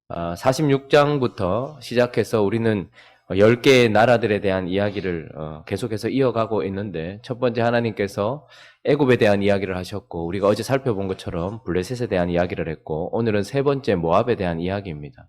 46장부터 시작해서 우리는 10개의 나라들에 대한 이야기를 계속해서 이어가고 있는데, 첫 번째 하나님께서 애굽에 대한 이야기를 하셨고, 우리가 어제 살펴본 것처럼 블레셋에 대한 이야기를 했고, 오늘은 세 번째 모압에 대한 이야기입니다.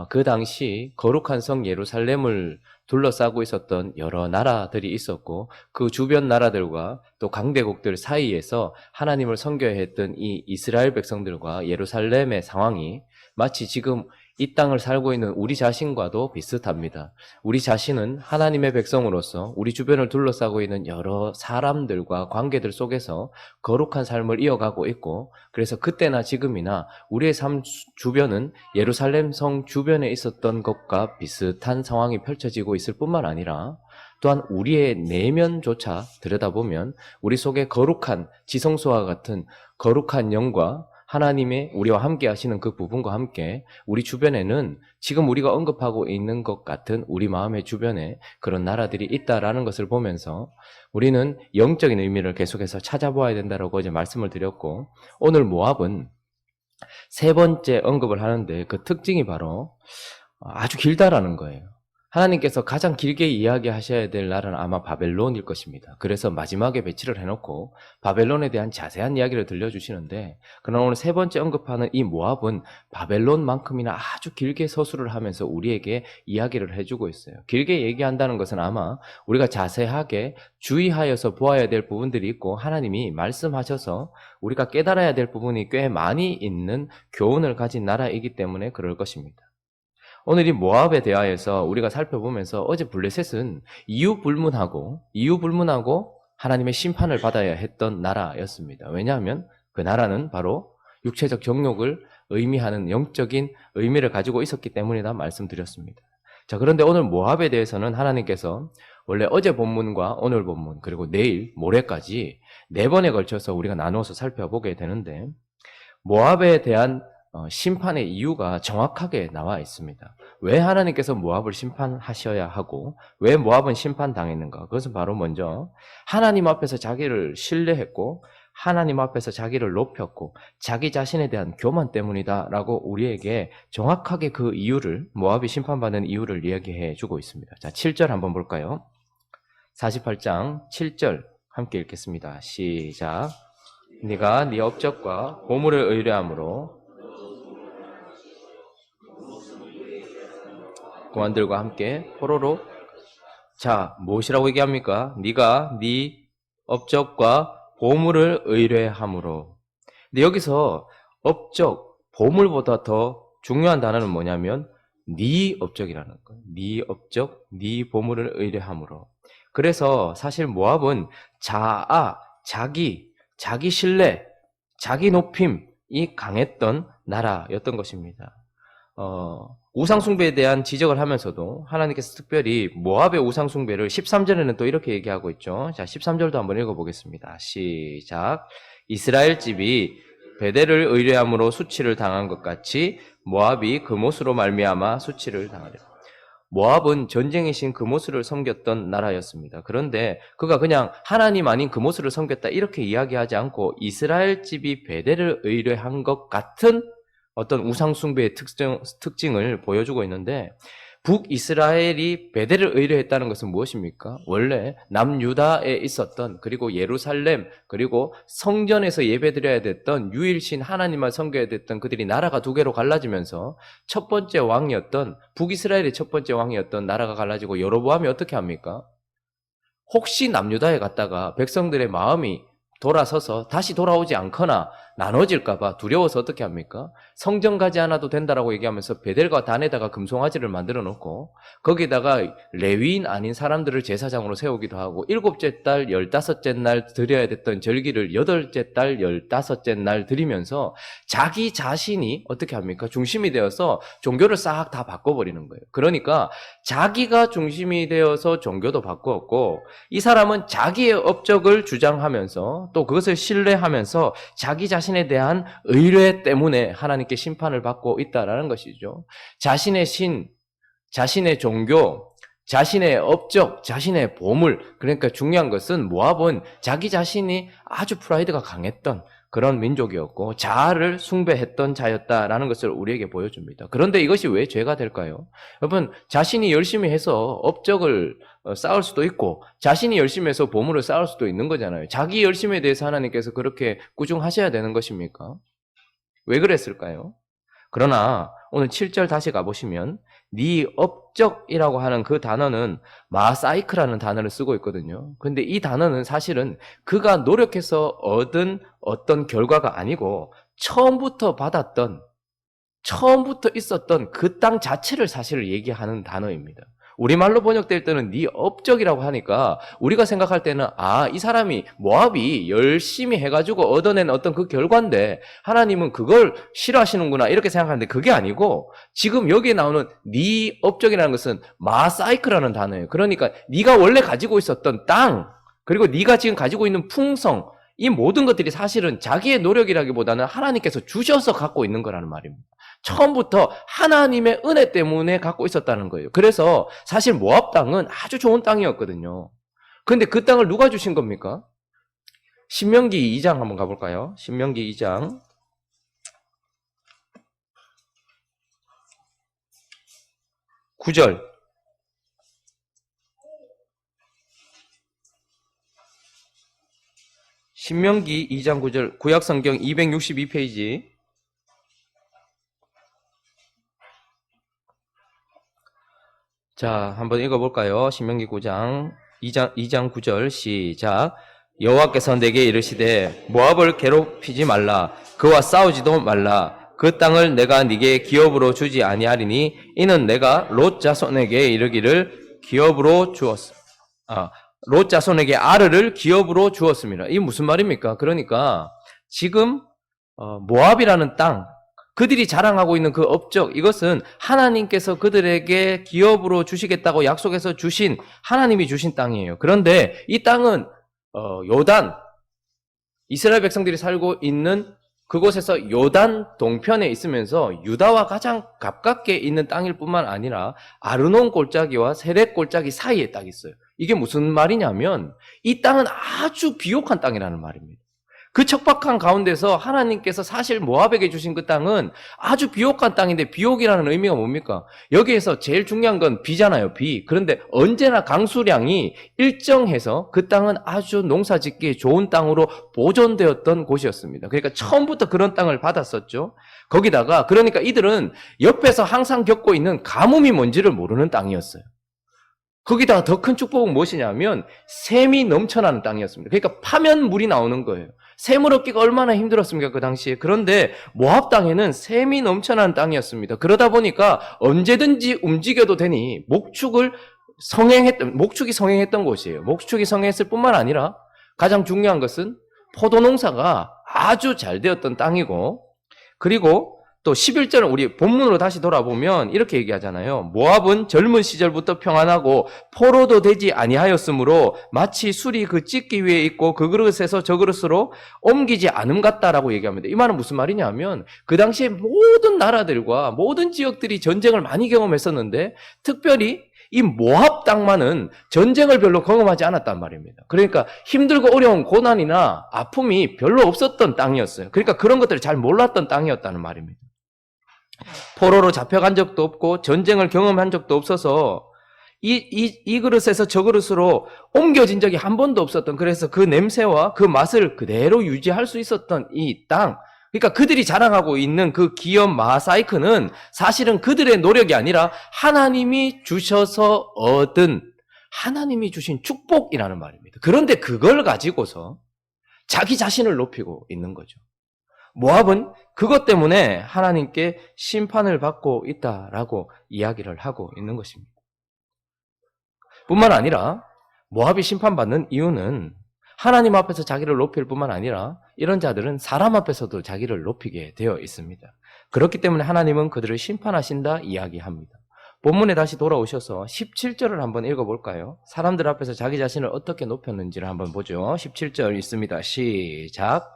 그 당시 거룩한 성 예루살렘을 둘러싸고 있었던 여러 나라들이 있었고, 그 주변 나라들과 또 강대국들 사이에서 하나님을 섬겨야 했던 이 이스라엘 백성들과 예루살렘의 상황이 마치 지금 이 땅을 살고 있는 우리 자신과도 비슷합니다. 우리 자신은 하나님의 백성으로서 우리 주변을 둘러싸고 있는 여러 사람들과 관계들 속에서 거룩한 삶을 이어가고 있고, 그래서 그때나 지금이나 우리의 삶 주변은 예루살렘 성 주변에 있었던 것과 비슷한 상황이 펼쳐지고 있을 뿐만 아니라, 또한 우리의 내면조차 들여다보면 우리 속에 거룩한 지성소와 같은 거룩한 영과 하나님의 우리와 함께 하시는 그 부분과 함께 우리 주변에는 지금 우리가 언급하고 있는 것 같은 우리 마음의 주변에 그런 나라들이 있다라는 것을 보면서 우리는 영적인 의미를 계속해서 찾아보아야 된다라고 이제 말씀을 드렸고, 오늘 모압은 세 번째 언급을 하는데 그 특징이 바로 아주 길다라는 거예요. 하나님께서 가장 길게 이야기하셔야 될 나라는 아마 바벨론일 것입니다. 그래서 마지막에 배치를 해놓고 바벨론에 대한 자세한 이야기를 들려주시는데, 그러나 오늘 세 번째 언급하는 이 모압은 바벨론만큼이나 아주 길게 서술을 하면서 우리에게 이야기를 해주고 있어요. 길게 얘기한다는 것은 아마 우리가 자세하게 주의하여서 보아야 될 부분들이 있고, 하나님이 말씀하셔서 우리가 깨달아야 될 부분이 꽤 많이 있는 교훈을 가진 나라이기 때문에 그럴 것입니다. 오늘 이 모압에 대하여서 우리가 살펴보면서 어제 블레셋은 이유불문하고 하나님의 심판을 받아야 했던 나라였습니다. 왜냐하면 그 나라는 바로 육체적 정욕을 의미하는 영적인 의미를 가지고 있었기 때문이다 말씀드렸습니다. 자, 그런데 오늘 모압에 대해서는 하나님께서 원래 어제 본문과 오늘 본문 그리고 내일 모레까지 4번에 걸쳐서 우리가 나누어서 살펴보게 되는데, 모압에 대한 심판의 이유가 정확하게 나와 있습니다. 왜 하나님께서 모압을 심판하셔야 하고 왜 모압은 심판당했는가? 그것은 바로 먼저 하나님 앞에서 자기를 신뢰했고 하나님 앞에서 자기를 높였고 자기 자신에 대한 교만 때문이다라고 우리에게 정확하게 그 이유를, 모압이 심판받는 이유를 이야기해 주고 있습니다. 자, 7절 한번 볼까요? 48장 7절 함께 읽겠습니다. 시작. 네가 네 업적과 보물을 의뢰함으로 고관들과 함께 포로로. 자, 무엇이라고 얘기합니까? 네가 네 업적과 보물을 의뢰함으로. 근데 여기서 업적, 보물보다 더 중요한 단어는 뭐냐면 네 업적이라는 거예요. 네 업적, 네 보물을 의뢰함으로. 그래서 사실 모압은 자아, 자기 신뢰, 자기 높임이 강했던 나라였던 것입니다. 우상숭배에 대한 지적을 하면서도 하나님께서 특별히 모압의 우상숭배를 13절에는 또 이렇게 얘기하고 있죠. 자, 13절도 한번 읽어보겠습니다. 시작. 이스라엘 집이 베델을 의뢰함으로 수치를 당한 것 같이 모압이 그못으로 말미암아 수치를 당하리라. 모압은 전쟁의 신 그모스를 섬겼던 나라였습니다. 그런데 그가 그냥 하나님 아닌 그모스를 섬겼다 이렇게 이야기하지 않고 이스라엘 집이 베델을 의뢰한 것 같은 어떤 우상숭배의 특징을 보여주고 있는데, 북이스라엘이 베델을 의뢰했다는 것은 무엇입니까? 원래 남유다에 있었던, 그리고 예루살렘, 그리고 성전에서 예배드려야 됐던 유일신 하나님만 섬겨야 됐던 그들이 나라가 두 개로 갈라지면서 첫 번째 왕이었던, 북이스라엘의 첫 번째 왕이었던 나라가 갈라지고 여로보암이 어떻게 합니까? 혹시 남유다에 갔다가 백성들의 마음이 돌아서서 다시 돌아오지 않거나 나눠질까봐 두려워서 어떻게 합니까? 성전 가지 않아도 된다라고 얘기하면서 베델과 단에다가 금송아지를 만들어 놓고 거기다가 레위인 아닌 사람들을 제사장으로 세우기도 하고, 7째 달 15째 날 드려야 됐던 절기를 8째 달 15째 날 드리면서 자기 자신이 어떻게 합니까? 중심이 되어서 종교를 싹 다 바꿔버리는 거예요. 그러니까 자기가 중심이 되어서 종교도 바꾸었고, 이 사람은 자기의 업적을 주장하면서 또 그것을 신뢰하면서 자기 자신에 대한 의뢰 때문에 하나님께 심판을 받고 있다라는 것이죠. 자신의 신, 자신의 종교, 자신의 업적, 자신의 보물, 그러니까 중요한 것은 모압은 자기 자신이 아주 프라이드가 강했던 그런 민족이었고 자아를 숭배했던 자였다라는 것을 우리에게 보여줍니다. 그런데 이것이 왜 죄가 될까요? 여러분, 자신이 열심히 해서 업적을 쌓을 수도 있고 자신이 열심히 해서 보물을 쌓을 수도 있는 거잖아요. 자기 열심에 대해서 하나님께서 그렇게 꾸중하셔야 되는 것입니까? 왜 그랬을까요? 그러나 오늘 7절 다시 가보시면 네 업적이라고 하는 그 단어는 마사이크라는 단어를 쓰고 있거든요. 근데 이 단어는 사실은 그가 노력해서 얻은 어떤 결과가 아니고 처음부터 받았던, 처음부터 있었던 그 땅 자체를 사실 얘기하는 단어입니다. 우리말로 번역될 때는 네 업적이라고 하니까 우리가 생각할 때는 이 사람이 모압이 열심히 해가지고 얻어낸 어떤 그 결과인데 하나님은 그걸 싫어하시는구나 이렇게 생각하는데 그게 아니고 지금 여기에 나오는 네 업적이라는 것은 마사이크라는 단어예요. 그러니까 네가 원래 가지고 있었던 땅 그리고 네가 지금 가지고 있는 풍성 이 모든 것들이 사실은 자기의 노력이라기보다는 하나님께서 주셔서 갖고 있는 거라는 말입니다. 처음부터 하나님의 은혜 때문에 갖고 있었다는 거예요. 그래서 사실 모압 땅은 아주 좋은 땅이었거든요. 그런데 그 땅을 누가 주신 겁니까? 신명기 2장 한번 가볼까요? 신명기 2장 9절 신명기 2장 9절 구약성경 262페이지 자, 한번 읽어볼까요? 신명기 9장 2장 9절 시작. 여호와께서 내게 이르시되 모압을 괴롭히지 말라. 그와 싸우지도 말라. 그 땅을 내가 네게 기업으로 주지 아니하리니 이는 내가 롯 자손에게 이르기를 기업으로 주었어. 롯 자손에게 아르를 기업으로 주었습니다. 이게 무슨 말입니까? 그러니까 지금 모압이라는 땅 그들이 자랑하고 있는 그 업적 이것은 하나님께서 그들에게 기업으로 주시겠다고 약속해서 주신 하나님이 주신 땅이에요. 그런데 이 땅은 요단 이스라엘 백성들이 살고 있는 그곳에서 요단 동편에 있으면서 유다와 가장 가깝게 있는 땅일 뿐만 아니라 아르논 골짜기와 세렛 골짜기 사이에 딱 있어요. 이게 무슨 말이냐면 이 땅은 아주 비옥한 땅이라는 말입니다. 그 척박한 가운데서 하나님께서 사실 모압에게 주신 그 땅은 아주 비옥한 땅인데 비옥이라는 의미가 뭡니까? 여기에서 제일 중요한 건 비잖아요. 비. 그런데 언제나 강수량이 일정해서 그 땅은 아주 농사짓기에 좋은 땅으로 보존되었던 곳이었습니다. 그러니까 처음부터 그런 땅을 받았었죠. 거기다가 그러니까 이들은 옆에서 항상 겪고 있는 가뭄이 뭔지를 모르는 땅이었어요. 거기다가 더 큰 축복은 무엇이냐면 샘이 넘쳐나는 땅이었습니다. 그러니까 파면 물이 나오는 거예요. 샘을 얻기가 얼마나 힘들었습니까 그 당시에. 그런데 모압 땅에는 샘이 넘쳐나는 땅이었습니다. 그러다 보니까 언제든지 움직여도 되니 목축이 성행했던 곳이에요. 목축이 성행했을 뿐만 아니라 가장 중요한 것은 포도 농사가 아주 잘 되었던 땅이고 그리고 또 11절은 우리 본문으로 다시 돌아보면 이렇게 얘기하잖아요. 모압은 젊은 시절부터 평안하고 포로도 되지 아니하였으므로 마치 술이 그 찢기 위에 있고 그 그릇에서 저 그릇으로 옮기지 않음 같다라고 얘기합니다. 이 말은 무슨 말이냐면 그 당시에 모든 나라들과 모든 지역들이 전쟁을 많이 경험했었는데 특별히 이 모압 땅만은 전쟁을 별로 경험하지 않았단 말입니다. 그러니까 힘들고 어려운 고난이나 아픔이 별로 없었던 땅이었어요. 그러니까 그런 것들을 잘 몰랐던 땅이었다는 말입니다. 포로로 잡혀간 적도 없고 전쟁을 경험한 적도 없어서 이 그릇에서 저 그릇으로 옮겨진 적이 한 번도 없었던 그래서 그 냄새와 그 맛을 그대로 유지할 수 있었던 이 땅 그러니까 그들이 자랑하고 있는 그 기업 마사이크는 사실은 그들의 노력이 아니라 하나님이 주셔서 얻은 하나님이 주신 축복이라는 말입니다. 그런데 그걸 가지고서 자기 자신을 높이고 있는 거죠. 모압은 그것 때문에 하나님께 심판을 받고 있다라고 이야기를 하고 있는 것입니다. 뿐만 아니라 모압이 심판받는 이유는 하나님 앞에서 자기를 높일 뿐만 아니라 이런 자들은 사람 앞에서도 자기를 높이게 되어 있습니다. 그렇기 때문에 하나님은 그들을 심판하신다 이야기합니다. 본문에 다시 돌아오셔서 17절을 한번 읽어볼까요? 사람들 앞에서 자기 자신을 어떻게 높였는지를 한번 보죠. 17절 있습니다. 시작.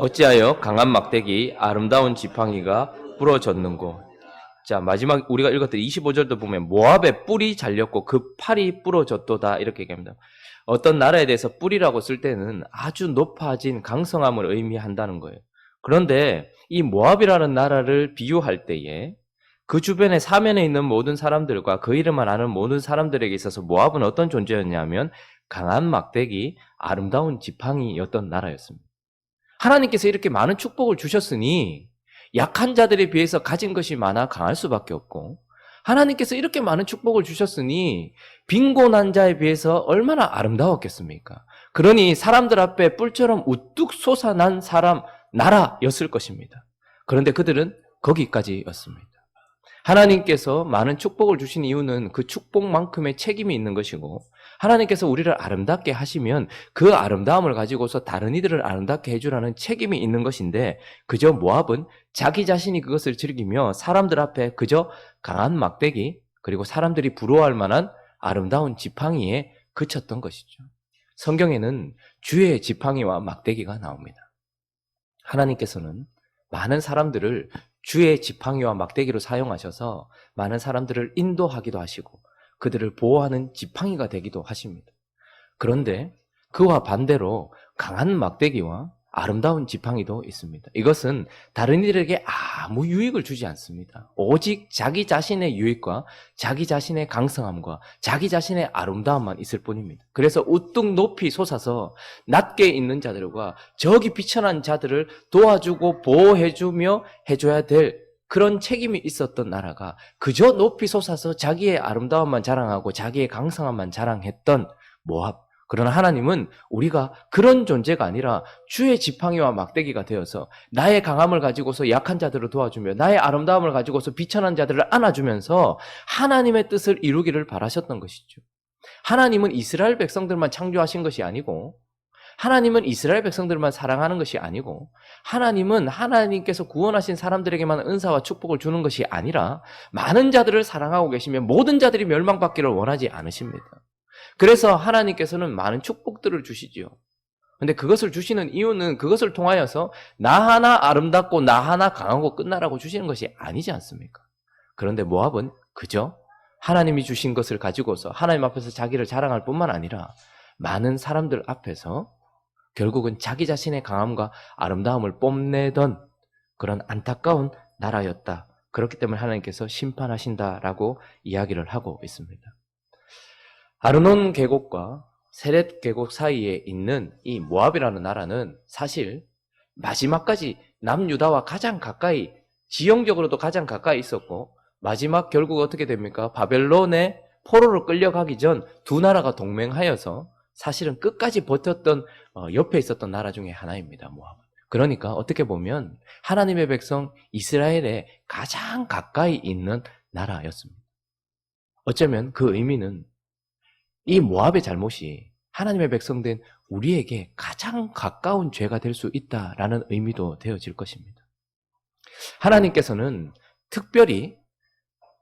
어찌하여 강한 막대기 아름다운 지팡이가 부러졌는고. 자, 마지막 우리가 읽었던 25절도 보면 모압의 뿔이 잘렸고 그 팔이 부러졌도다 이렇게 얘기합니다. 어떤 나라에 대해서 뿔이라고 쓸 때는 아주 높아진 강성함을 의미한다는 거예요. 그런데 이 모압이라는 나라를 비유할 때에 그 주변에 사면에 있는 모든 사람들과 그 이름을 아는 모든 사람들에게 있어서 모압은 어떤 존재였냐면 강한 막대기, 아름다운 지팡이였던 나라였습니다. 하나님께서 이렇게 많은 축복을 주셨으니 약한 자들에 비해서 가진 것이 많아 강할 수밖에 없고, 하나님께서 이렇게 많은 축복을 주셨으니 빈곤한 자에 비해서 얼마나 아름다웠겠습니까? 그러니 사람들 앞에 뿔처럼 우뚝 솟아난 나라였을 것입니다. 그런데 그들은 거기까지였습니다. 하나님께서 많은 축복을 주신 이유는 그 축복만큼의 책임이 있는 것이고, 하나님께서 우리를 아름답게 하시면 그 아름다움을 가지고서 다른 이들을 아름답게 해주라는 책임이 있는 것인데, 그저 모압은 자기 자신이 그것을 즐기며 사람들 앞에 그저 강한 막대기, 그리고 사람들이 부러워할 만한 아름다운 지팡이에 그쳤던 것이죠. 성경에는 주의 지팡이와 막대기가 나옵니다. 하나님께서는 많은 사람들을 주의 지팡이와 막대기로 사용하셔서 많은 사람들을 인도하기도 하시고 그들을 보호하는 지팡이가 되기도 하십니다. 그런데 그와 반대로 강한 막대기와 아름다운 지팡이도 있습니다. 이것은 다른 이들에게 아무 유익을 주지 않습니다. 오직 자기 자신의 유익과 자기 자신의 강성함과 자기 자신의 아름다움만 있을 뿐입니다. 그래서 우뚝 높이 솟아서 낮게 있는 자들과 저기 비천한 자들을 도와주고 보호해주며 해줘야 될 그런 책임이 있었던 나라가 그저 높이 솟아서 자기의 아름다움만 자랑하고 자기의 강성함만 자랑했던 모압. 그러나 하나님은 우리가 그런 존재가 아니라 주의 지팡이와 막대기가 되어서 나의 강함을 가지고서 약한 자들을 도와주며 나의 아름다움을 가지고서 비천한 자들을 안아주면서 하나님의 뜻을 이루기를 바라셨던 것이죠. 하나님은 이스라엘 백성들만 창조하신 것이 아니고, 하나님은 이스라엘 백성들만 사랑하는 것이 아니고, 하나님은 하나님께서 구원하신 사람들에게만 은사와 축복을 주는 것이 아니라 많은 자들을 사랑하고 계시며 모든 자들이 멸망받기를 원하지 않으십니다. 그래서 하나님께서는 많은 축복들을 주시지요. 근데 그것을 주시는 이유는 그것을 통하여서 나 하나 아름답고 나 하나 강하고 끝나라고 주시는 것이 아니지 않습니까? 그런데 모압은 그저 하나님이 주신 것을 가지고서 하나님 앞에서 자기를 자랑할 뿐만 아니라 많은 사람들 앞에서 결국은 자기 자신의 강함과 아름다움을 뽐내던 그런 안타까운 나라였다. 그렇기 때문에 하나님께서 심판하신다라고 이야기를 하고 있습니다. 아르논 계곡과 세렛 계곡 사이에 있는 이 모압이라는 나라는 사실 마지막까지 남유다와 가장 가까이, 지형적으로도 가장 가까이 있었고, 마지막 결국 어떻게 됩니까? 바벨론의 포로로 끌려가기 전 두 나라가 동맹하여서 사실은 끝까지 버텼던 옆에 있었던 나라 중에 하나입니다. 모압. 그러니까 어떻게 보면 하나님의 백성 이스라엘에 가장 가까이 있는 나라였습니다. 어쩌면 그 의미는 이 모압의 잘못이 하나님의 백성된 우리에게 가장 가까운 죄가 될 수 있다라는 의미도 되어질 것입니다. 하나님께서는 특별히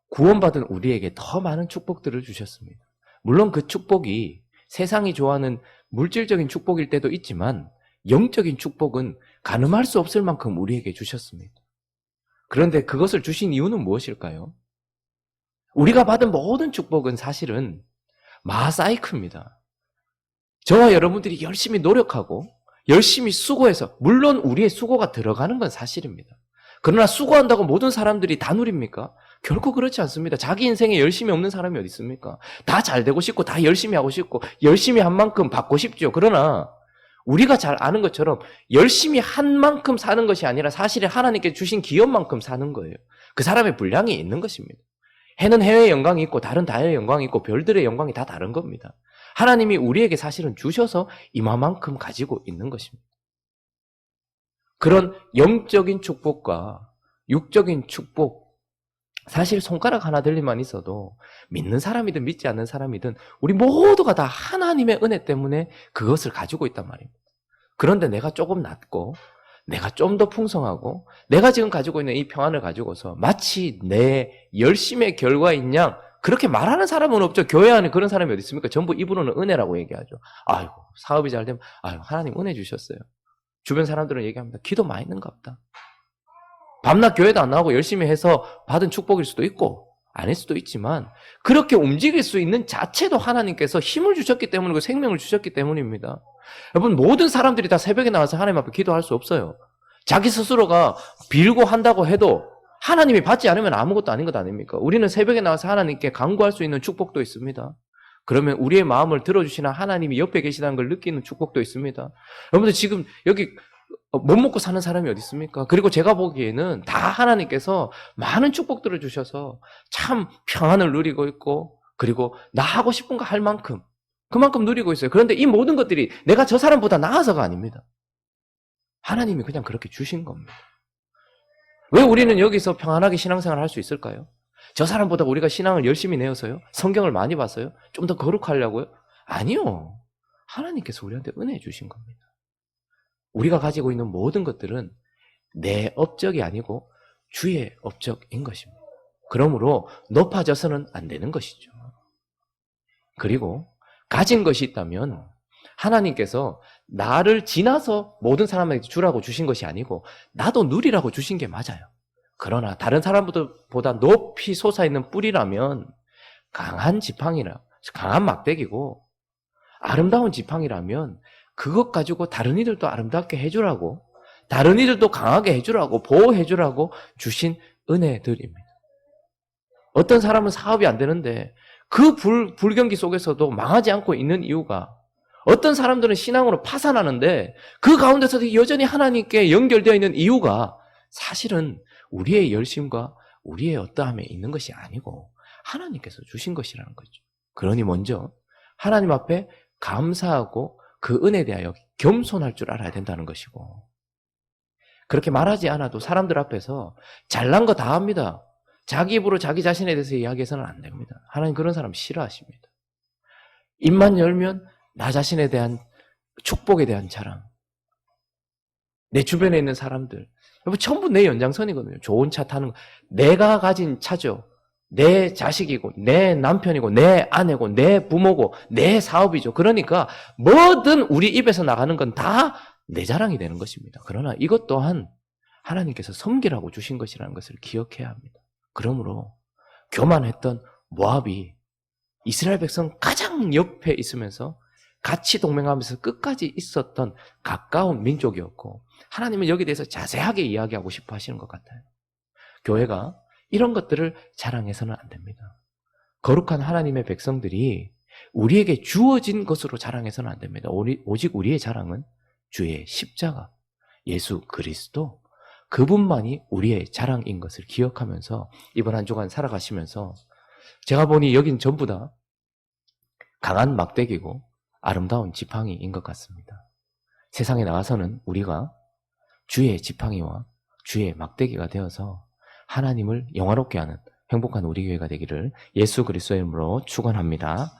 구원받은 우리에게 더 많은 축복들을 주셨습니다. 물론 그 축복이 세상이 좋아하는 물질적인 축복일 때도 있지만 영적인 축복은 가늠할 수 없을 만큼 우리에게 주셨습니다. 그런데 그것을 주신 이유는 무엇일까요? 우리가 받은 모든 축복은 사실은 마사이크입니다. 저와 여러분들이 열심히 노력하고 열심히 수고해서, 물론 우리의 수고가 들어가는 건 사실입니다. 그러나 수고한다고 모든 사람들이 다 누립니까? 결코 그렇지 않습니다. 자기 인생에 열심히 없는 사람이 어디 있습니까? 다 잘 되고 싶고 다 열심히 하고 싶고 열심히 한 만큼 받고 싶죠. 그러나 우리가 잘 아는 것처럼 열심히 한 만큼 사는 것이 아니라 사실은 하나님께 주신 기업만큼 사는 거예요. 그 사람의 분량이 있는 것입니다. 해는 해의 영광이 있고 다른 달의 영광이 있고 별들의 영광이 다 다른 겁니다. 하나님이 우리에게 사실은 주셔서 이만큼 가지고 있는 것입니다. 그런 영적인 축복과 육적인 축복, 사실 손가락 하나 들림만 있어도 믿는 사람이든 믿지 않는 사람이든 우리 모두가 다 하나님의 은혜 때문에 그것을 가지고 있단 말입니다. 그런데 내가 조금 낫고 내가 좀 더 풍성하고 내가 지금 가지고 있는 이 평안을 가지고서 마치 내 열심의 결과인 양 그렇게 말하는 사람은 없죠. 교회 안에 그런 사람이 어디 있습니까? 전부 입으로는 은혜라고 얘기하죠. 아이고 사업이 잘 되면 아유 하나님 은혜 주셨어요. 주변 사람들은 얘기합니다. 기도 많이 했는가 보다. 밤낮 교회도 안 나오고 열심히 해서 받은 축복일 수도 있고 아닐 수도 있지만 그렇게 움직일 수 있는 자체도 하나님께서 힘을 주셨기 때문이고 생명을 주셨기 때문입니다. 여러분 모든 사람들이 다 새벽에 나와서 하나님 앞에 기도할 수 없어요. 자기 스스로가 빌고 한다고 해도 하나님이 받지 않으면 아무것도 아닌 것 아닙니까? 우리는 새벽에 나와서 하나님께 간구할 수 있는 축복도 있습니다. 그러면 우리의 마음을 들어주시는 하나님이 옆에 계시다는 걸 느끼는 축복도 있습니다. 여러분들 지금 여기 못 먹고 사는 사람이 어디 있습니까? 그리고 제가 보기에는 다 하나님께서 많은 축복들을 주셔서 참 평안을 누리고 있고 그리고 나 하고 싶은 거 할 만큼 그만큼 누리고 있어요. 그런데 이 모든 것들이 내가 저 사람보다 나아서가 아닙니다. 하나님이 그냥 그렇게 주신 겁니다. 왜 우리는 여기서 평안하게 신앙생활을 할 수 있을까요? 저 사람보다 우리가 신앙을 열심히 내어서요? 성경을 많이 봤어요? 좀 더 거룩하려고요? 아니요. 하나님께서 우리한테 은혜 주신 겁니다. 우리가 가지고 있는 모든 것들은 내 업적이 아니고 주의 업적인 것입니다. 그러므로 높아져서는 안 되는 것이죠. 그리고 가진 것이 있다면 하나님께서 나를 지나서 모든 사람에게 주라고 주신 것이 아니고 나도 누리라고 주신 게 맞아요. 그러나 다른 사람보다 높이 솟아있는 뿌리라면 강한 지팡이라, 강한 막대기고 아름다운 지팡이라면 그것 가지고 다른 이들도 아름답게 해주라고 다른 이들도 강하게 해주라고 보호해주라고 주신 은혜들입니다. 어떤 사람은 사업이 안 되는데 그 불경기 속에서도 망하지 않고 있는 이유가 어떤 사람들은 신앙으로 파산하는데 그 가운데서도 여전히 하나님께 연결되어 있는 이유가 사실은 우리의 열심과 우리의 어떠함에 있는 것이 아니고 하나님께서 주신 것이라는 거죠. 그러니 먼저 하나님 앞에 감사하고 그 은혜에 대하여 겸손할 줄 알아야 된다는 것이고 그렇게 말하지 않아도 사람들 앞에서 잘난 거 다 합니다. 자기 입으로 자기 자신에 대해서 이야기해서는 안 됩니다. 하나님 그런 사람 싫어하십니다. 입만 열면 나 자신에 대한 축복에 대한 자랑 내 주변에 있는 사람들 전부 내 연장선이거든요. 좋은 차 타는 거 내가 가진 차죠. 내 자식이고 내 남편이고 내 아내고 내 부모고 내 사업이죠. 그러니까 뭐든 우리 입에서 나가는 건 다 내 자랑이 되는 것입니다. 그러나 이것 또한 하나님께서 섬기라고 주신 것이라는 것을 기억해야 합니다. 그러므로 교만했던 모압이 이스라엘 백성 가장 옆에 있으면서 같이 동맹하면서 끝까지 있었던 가까운 민족이었고 하나님은 여기에 대해서 자세하게 이야기하고 싶어 하시는 것 같아요. 교회가 이런 것들을 자랑해서는 안 됩니다. 거룩한 하나님의 백성들이 우리에게 주어진 것으로 자랑해서는 안 됩니다. 오직 우리의 자랑은 주의 십자가, 예수 그리스도, 그분만이 우리의 자랑인 것을 기억하면서 이번 한 주간 살아가시면서 제가 보니 여긴 전부 다 강한 막대기고 아름다운 지팡이인 것 같습니다. 세상에 나가서는 우리가 주의 지팡이와 주의 막대기가 되어서 하나님을 영화롭게 하는 행복한 우리 교회가 되기를 예수 그리스도의 이름으로 축원합니다.